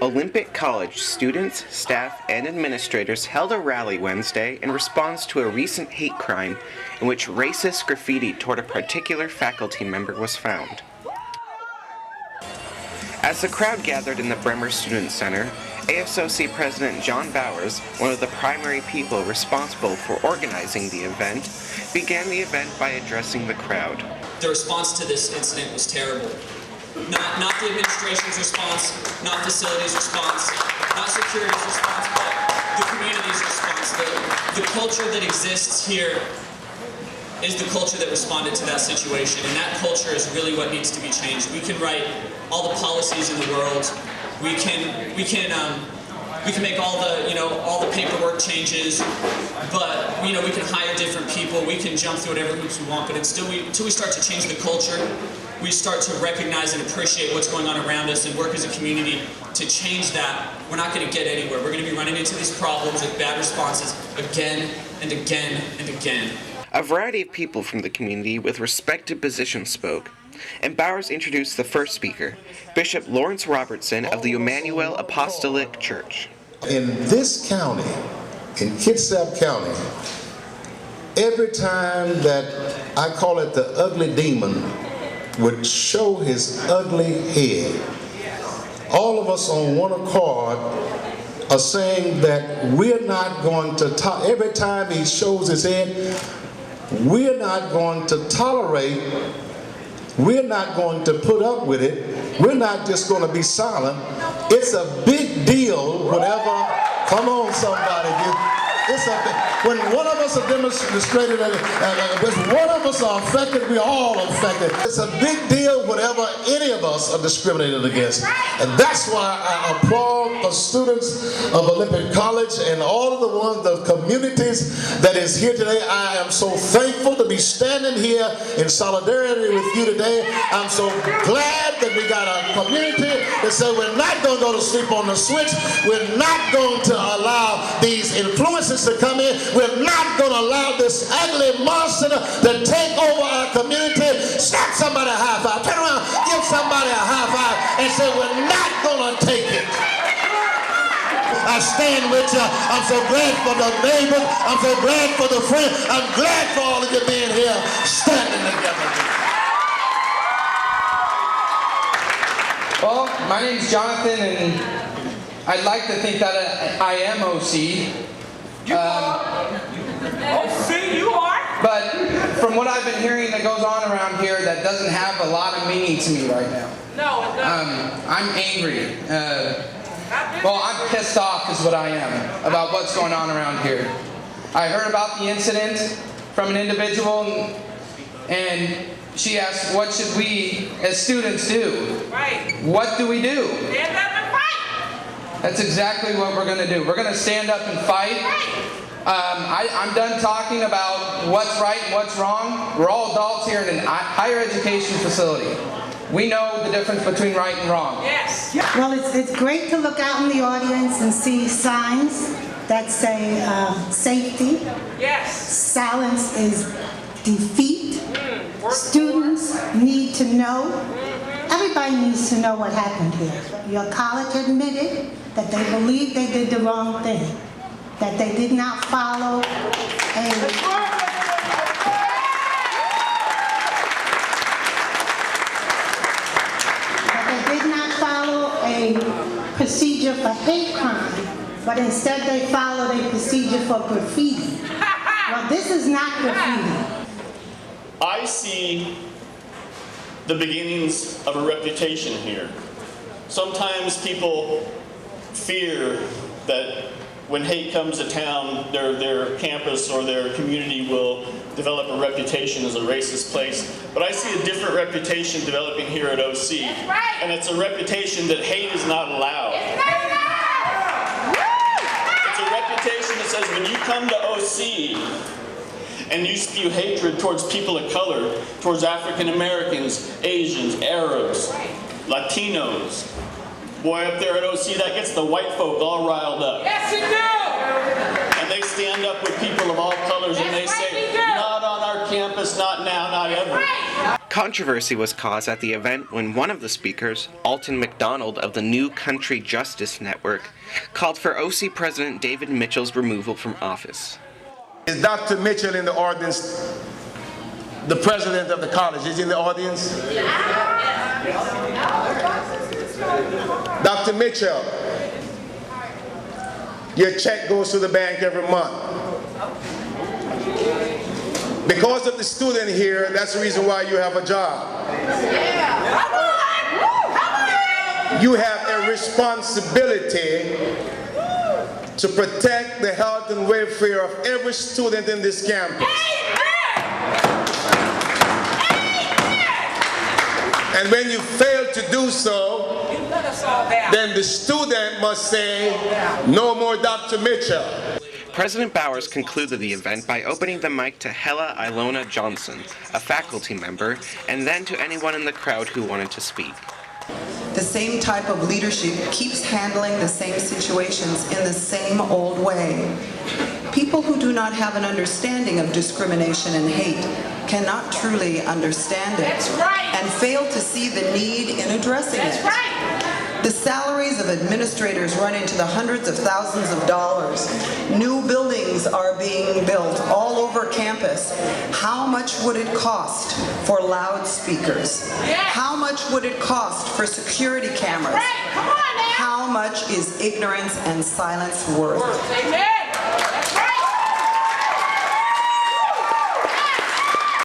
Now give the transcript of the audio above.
Olympic College students, staff, and administrators held a rally Wednesday in response to a recent hate crime in which racist graffiti toward a particular faculty member was found. As the crowd gathered in the Bremer Student Center, ASOC President John Bowers, one of the primary people responsible for organizing the event, began the event by addressing the crowd. The response to this incident was terrible. Not the administration's response, not facilities' response, not security's response, but the community's response. The culture that exists here is the culture that responded to that situation, and that culture is really what needs to be changed. We can write all the policies in the world. We can make all the paperwork changes, but we can hire different people. We can jump through whatever hoops we want, but until we start to change the culture, we start to recognize and appreciate what's going on around us and work as a community to change that, we're not going to get anywhere. We're going to be running into these problems with bad responses again and again and again. A variety of people from the community with respected positions spoke, and Bowers introduced the first speaker, Bishop Lawrence Robertson of the Emmanuel Apostolic Church. In this county, in Kitsap County, every time that I call it the ugly demon would show his ugly head, all of us on one accord are saying that we're not going to, every time he shows his head, we're not going to tolerate, we're not going to put up with it, we're not just going to be silent. It's a big deal whenever, come on somebody, when one of us are demonstrated, when one of us are affected, we're all affected. It's a big deal whenever any of us are discriminated against. And that's why I applaud the students of Olympic College and all of the communities that is here today. I am so thankful to be standing here in solidarity with you today. I'm so glad that we got a community that said we're not going to go to sleep on the switch. We're not going to allow these influences to come in. We're not going to allow this ugly monster to take over our community. Slap somebody a high five. Turn around, give somebody a high five and say, we're not going to take it. I stand with you. I'm so glad for the neighbors. I'm so glad for the friends. I'm glad for all of you being here, standing together. Well, my name's Jonathan, and I'd like to think that I am OC. You are. You are. But from what I've been hearing that goes on around here, that doesn't have a lot of meaning to me right now. No, it doesn't. I'm angry. Well, I'm pissed off is what I am about what's going on around here. I heard about the incident from an individual, and she asked, what should we as students do? Right. What do we do? Stand up and fight. That's exactly what we're going to do. We're going to stand up and fight. I'm done talking about what's right and what's wrong. We're all adults here in a higher education facility. We know the difference between right and wrong. Yes. Well, it's great to look out in the audience and see signs that say safety. Yes. Silence is defeat. Students need to know. Everybody needs to know what happened here. Your college admitted that they believed they did the wrong thing, that they did not follow a procedure for hate crime, but instead they followed a procedure for graffiti. Well, this is not graffiti. I see the beginnings of a reputation here. Sometimes people fear that when hate comes to town, their campus or their community will develop a reputation as a racist place. But I see a different reputation developing here at OC. That's right. And it's a reputation that hate is not allowed. It's not allowed. It's a reputation that says when you come to OC, and you spew hatred towards people of color, towards African Americans, Asians, Arabs, Latinos. Boy, up there at OC, that gets the white folk all riled up. Yes, it do. And they stand up with people of all colors and they say, not on our campus, not now, not ever. Right. Controversy was caused at the event when one of the speakers, Alton McDonald of the New Country Justice Network, called for OC President David Mitchell's removal from office. Is Dr. Mitchell in the audience? The president of the college is in the audience? Dr. Mitchell, your check goes to the bank every month. Because of the student here, that's the reason why you have a job. You have a responsibility to protect the health and welfare of every student in this campus. And when you fail to do so, then the student must say, no more Dr. Mitchell. President Bowers concluded the event by opening the mic to Hella Ilona Johnson, a faculty member, and then to anyone in the crowd who wanted to speak. The same type of leadership keeps handling the same situations in the same old way. People who do not have an understanding of discrimination and hate cannot truly understand it. That's right. And fail to see the need in addressing That's it. right. The salaries of administrators run into the hundreds of thousands of dollars. New buildings are being built all over campus. How much would it cost for loudspeakers? How much would it cost for security cameras? Right. Come on now. How much is ignorance and silence worth? Amen.